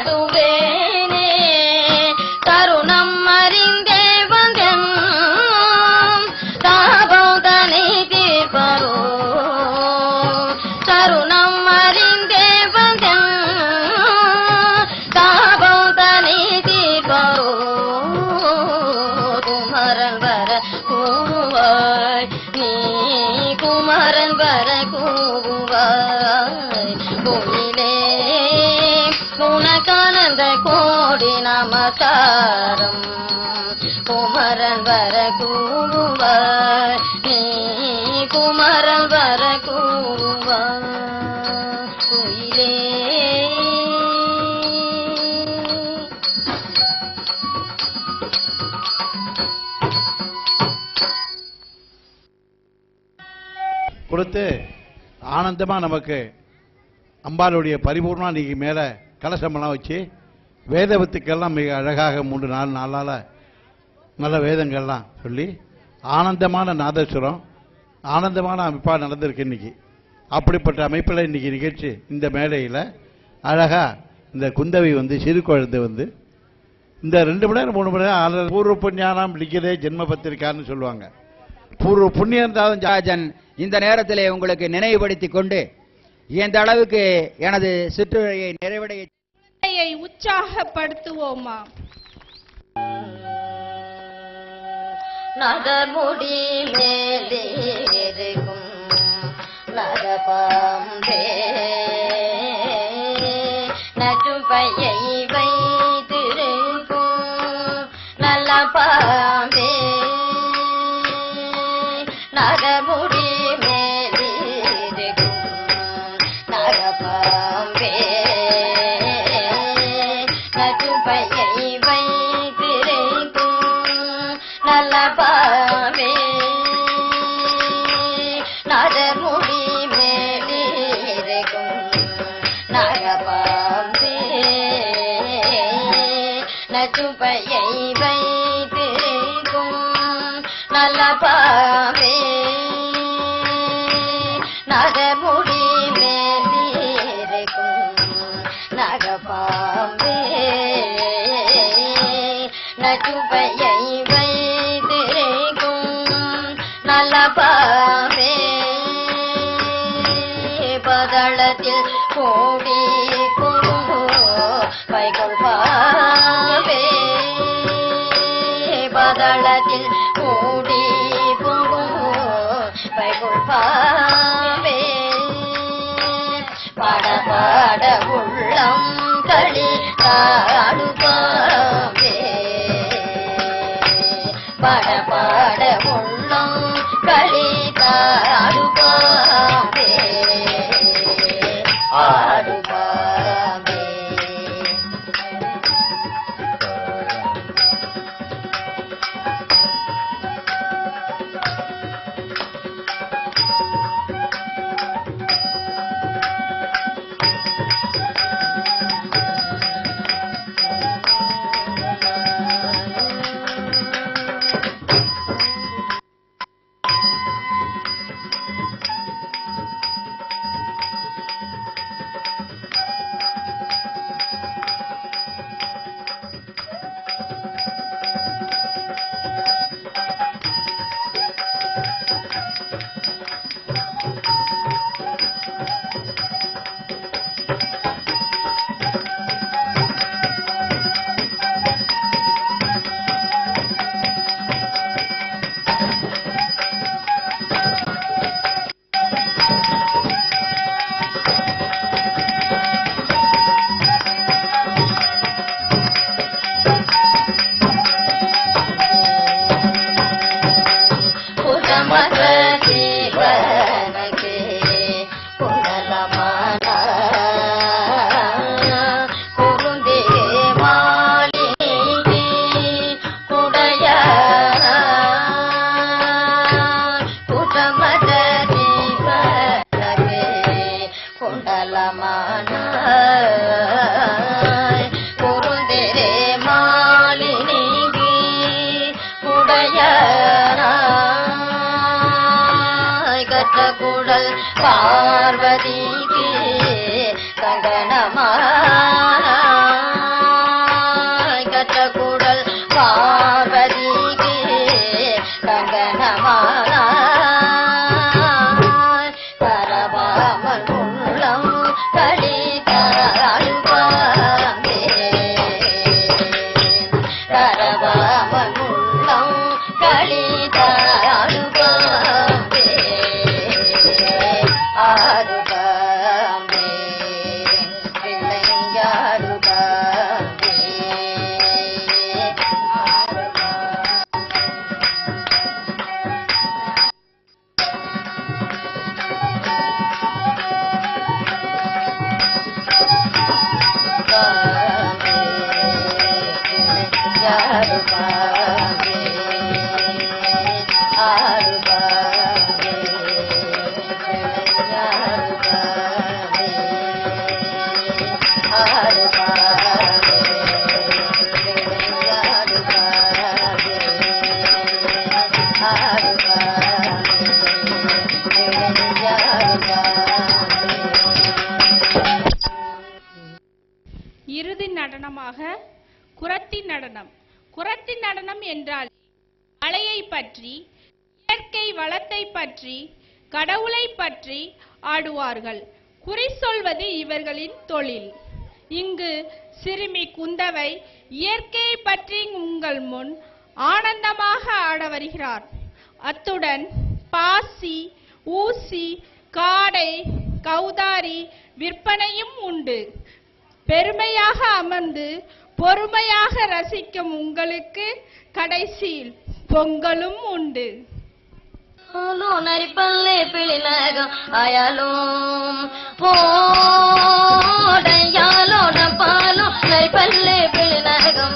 வாழ்த்துவேனே தருணம் அறிந்தே வந்தேன் தாபோதனை தீர்ப்பரோ தருணம் அறிந்தே வந்தேன் தாபோதனை தீர்ப்பரோ குமரன் வர கூவாய் நீ குமரன் வர கூவாய் கோயிலே உனக்கானந்த கோடி நமஸ்காரம் குமரன் வர கூவாய் நீ குமரன் வர கூவாய் கோயிலே கொடுத்து ஆனந்தமா நமக்கு அம்பாளுடைய பரிபூர்ணா நீங்க மேல கலசமெல்லாம் வச்சு வேதவத்துக்கெல்லாம் மிக அழகாக 3-4 நாளால நல்ல வேதங்கள்லாம் சொல்லி ஆனந்தமான நாதஸ்வரம் ஆனந்தமான அமைப்பா நடந்திருக்கு இன்னைக்கு. அப்படிப்பட்ட அமைப்பில் இன்னைக்கு நிகழ்ச்சி இந்த மேடையில் அழகா இந்த குந்தவி வந்து சிறு குழந்தை வந்து இந்த 2 மணி நேரம் 3 மணி நேரம் பூர்வ புண்ணியானாம் லிக்கிதே ஜென்ம பத்திரிக்கான்னு சொல்லுவாங்க. பூர்வ புண்ணியம் தான் ராஜன் இந்த நேரத்திலே உங்களுக்கு நினைவுபடுத்திக் கொண்டு இந்த அளவுக்கு எனது சிற்றுரையை நிறைவடைய உற்சாகப்படுத்துவோமா? நகர்முடி மேலே இருக்கும் நரபாம்பே நச்சுப்பையை வைத்திருக்கும் நல்ல பாம்பே நகர்முடி மேலே இருக்கும் நரபாம்பே நச்சுப்பையை வைத்திருக்கும் நல்ல பாம்பே நகர்முடி மேலே இருக்கும் நரபாம்பே நச்சுப்பையை வைத்திருக்கும் நல்ல பாம்பே நகர்முடி மேலே இருக்கும் நரபாம்பே நச்சுப்பையை வைத்திருக்கும் நல்ல பாம்பே பதளத்தில் கூடி பைகொள் பாம்பே பதளத்தில் கூடி பைகொள் பாம்பே பாட பாட உள்ளம் களி தாடு பாம்பே பாட பாட உள்ளம் களி தாடு பாம்பே ஆடு பாம்பே பார்வதிக்கு கங்கணமான இரண்டாவது நடனமாக குறத்தி நடனம். குறத்தி நடனம் என்றால் மலையை பற்றி, இயற்கை வளத்தை பற்றி, கடவுளை பற்றி ஆடுவார்கள். குறி சொல்வது இவர்களின் தொழில். இங்கு சிறுமி குந்தவை இயற்கையை பற்றி உங்கள் முன் ஆனந்தமாக ஆட வருகிறார். அத்துடன் பாசி, ஊசி, காடை, கௌதாரி விற்பனையும் உண்டு. பெருமையாக அமர்ந்து பொறுமையாக ரசிக்கும் உங்களுக்கு கடைசியில் பொங்கலும் உண்டு. நரிப்பல்லே பிளினகம் அயலும் போடையாலோ நப்பாலோ நரிப்பல்லே பிளினகம்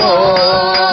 Oh